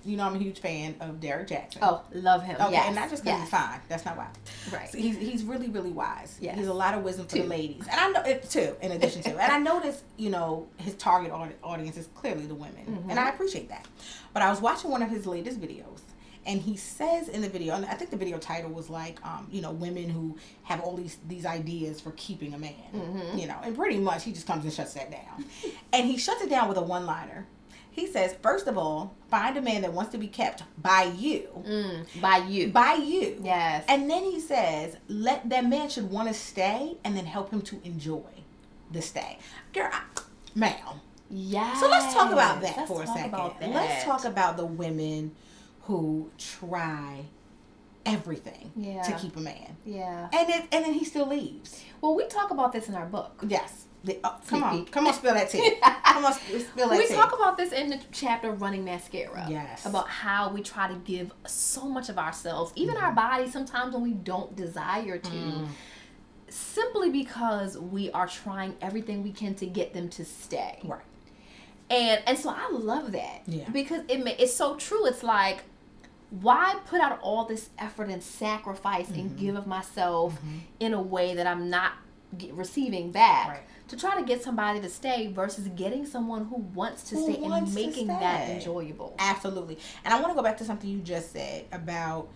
you know I'm a huge fan of Derrick Jaxn. Oh, love him. Okay, Yes. and not just because he's fine. That's not why. Right. So he's really, really wise. Yes. He's a lot of wisdom for the ladies. And I know it too, in addition to. And I noticed, his target audience is clearly the women. Mm-hmm. And I appreciate that. But I was watching one of his latest videos. And he says in the video, and I think the video title was like, women who have all these ideas for keeping a man. Mm-hmm. And pretty much he just comes and shuts that down. And he shuts it down with a one-liner. He says, first of all, find a man that wants to be kept by you. By you. By you. Yes. And then he says, that man should want to stay and then help him to enjoy the stay. Girl, ma'am. Yes. So let's talk about that Let's for a second. about that. Let's talk about the women who try everything to keep a man. Yeah. And then he still leaves. Well, we talk about this in our book. Yes. Come on, spill that tea. Come on, spill that tea. We talk about this in the chapter Running Mascara. Yes. About how we try to give so much of ourselves, even our bodies, sometimes when we don't desire to, simply because we are trying everything we can to get them to stay. Right. And so I love that. Yeah. Because it's so true. It's like, why put out all this effort and sacrifice and give of myself in a way that I'm not receiving back? Right. To try to get somebody to stay versus getting someone who wants to stay and making that enjoyable. Absolutely. And I want to go back to something you just said about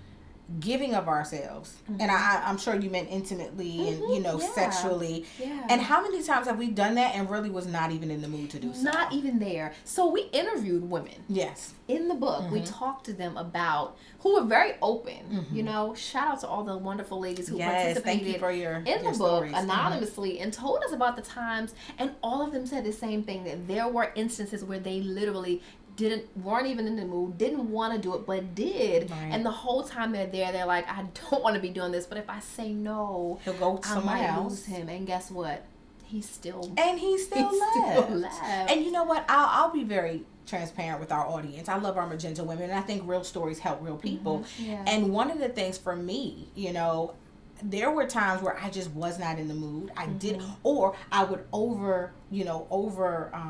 giving of ourselves. And I'm sure you meant intimately and, sexually. Yeah. And how many times have we done that and really was not even in the mood to do so? Not even there. So we interviewed women. Yes. In the book, we talked to them about, who were very open. Shout out to all the wonderful ladies who participated thank you for in your the book stories. Anonymously and told us about the times, and all of them said the same thing, that there were instances where they literally weren't even in the mood, didn't want to do it, but did. Right. And the whole time they're like, I don't want to be doing this, but if I say no, he'll go somewhere else. I might lose him. And guess what? He still left. left. And you know what? I'll be very transparent with our audience. I love our magenta women, and I think real stories help real people. Yeah. And one of the things for me, there were times where I just was not in the mood. I did, or I would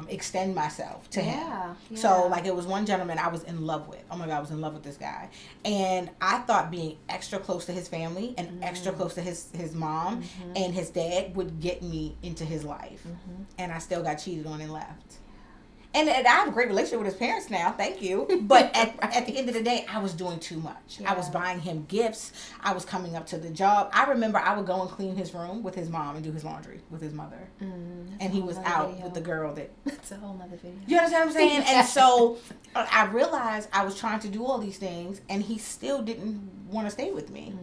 extend myself to him. Yeah. So like it was one gentleman I was in love with. Oh my God, I was in love with this guy. And I thought being extra close to his family and extra close to his mom and his dad would get me into his life. And I still got cheated on and left. And I have a great relationship with his parents now. Thank you. But at the end of the day, I was doing too much. Yeah. I was buying him gifts. I was coming up to the job. I remember I would go and clean his room with his mom and do his laundry with his mother. And he was out with the girl that... That's a whole nother video. You understand what I'm saying? And so I realized I was trying to do all these things, and he still didn't want to stay with me.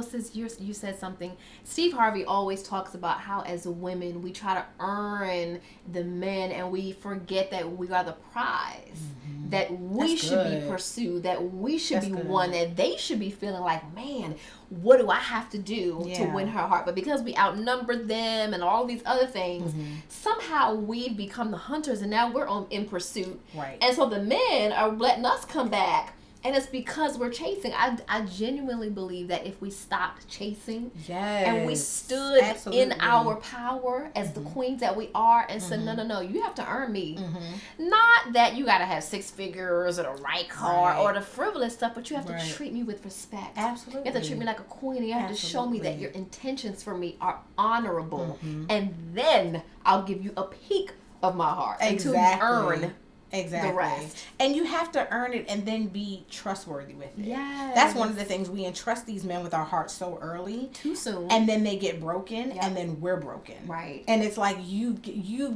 Since you said something, Steve Harvey always talks about how as women we try to earn the men and we forget that we are the prize, that we should be pursued, that we should be one, that they should be feeling like, man, what do I have to do to win her heart? But because we outnumber them and all these other things, somehow we've become the hunters and now we're in pursuit. Right. And so the men are letting us come back. And it's because we're chasing. I genuinely believe that if we stopped chasing and we stood in our power as the queens that we are and said, no, you have to earn me. Not that you got to have 6 figures or the right car or the frivolous stuff, but you have to treat me with respect. Absolutely. You have to treat me like a queen, and you have to show me that your intentions for me are honorable. And then I'll give you a peek of my heart until you earn the rest. And you have to earn it and then be trustworthy with it. Yes. That's one of the things. We entrust these men with our hearts so early. Too soon. And then they get broken and then we're broken. Right. And it's like you've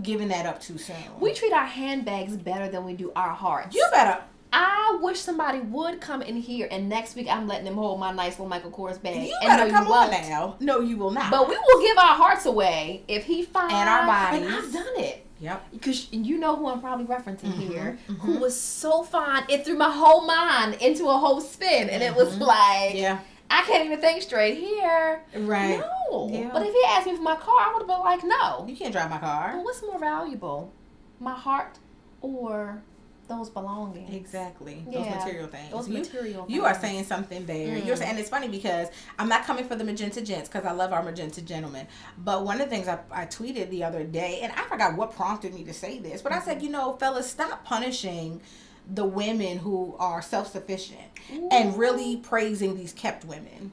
given that up too soon. We treat our handbags better than we do our hearts. You better. I wish somebody would come in here and next week I'm letting them hold my nice little Michael Kors bag. You better come on now. No, you will not. But we will give our hearts away if he finds. And our bodies. And I've done it. Yep. Because you know who I'm probably referencing here, who was so fine, it threw my whole mind into a whole spin, and it was like, I can't even think straight here. Right. No. Yeah. But if he asked me for my car, I would have been like, no. You can't drive my car. But what's more valuable, my heart or those belongings? Exactly. Those material things. Those material things. You are saying something there. You're saying, and it's funny because I'm not coming for the magenta gents because I love our magenta gentlemen. But one of the things I tweeted the other day, and I forgot what prompted me to say this, but I said, fellas, stop punishing the women who are self-sufficient and really praising these kept women.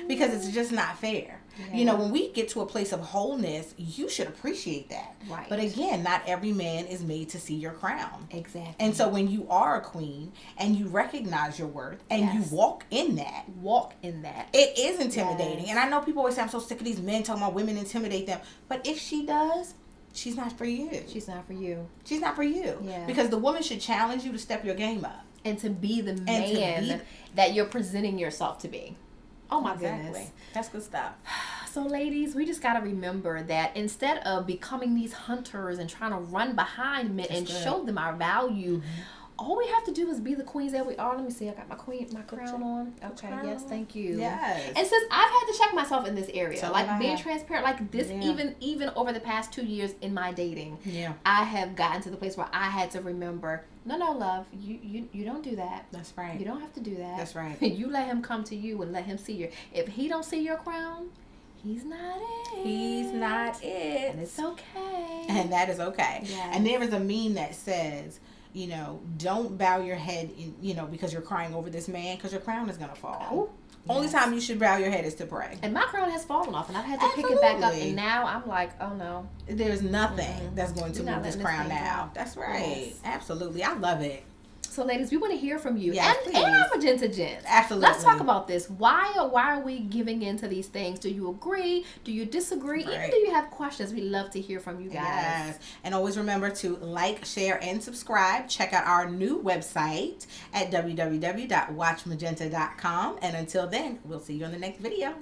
Because it's just not fair. Yeah. You know, when we get to a place of wholeness, you should appreciate that. Right. But again, not every man is made to see your crown. Exactly. And so when you are a queen and you recognize your worth and you walk in that, it is intimidating. Yes. And I know people always say, I'm so sick of these men talking about women intimidate them. But if she does, she's not for you. She's not for you. She's not for you. Yeah. Because the woman should challenge you to step your game up. And to be the man that you're presenting yourself to be. Oh my goodness. That's good stuff. So ladies, we just got to remember that instead of becoming these hunters and trying to run behind men and show them our value, all we have to do is be the queens that we are. Let me see. I got my crown on. Okay. Yes. Thank you. Yes. And since I've had to check myself in this area, so like being transparent, like this, even over the past 2 years in my dating, I have gotten to the place where I had to remember, no, love, you don't do that. That's right. You don't have to do that. That's right. You let him come to you and let him see your. If he don't see your crown, he's not it. He's not it. And it's okay. And that is okay. Yes. And there is a meme that says, you know, don't bow your head, because you're crying over this man, because your crown is going to fall. Oh, Only time you should bow your head is to pray. And my crown has fallen off, and I've had to pick it back up, and now I'm like, oh no. There's nothing that's going to move this crown now. That's right. Yes. Absolutely. I love it. So, ladies, we want to hear from you. Yes, and our Magenta Gents. Absolutely. Let's talk about this. Why are we giving into these things? Do you agree? Do you disagree? Right. Even do you have questions? We love to hear from you guys. Yes. And always remember to like, share, and subscribe. Check out our new website at www.watchmagenta.com. And until then, we'll see you in the next video.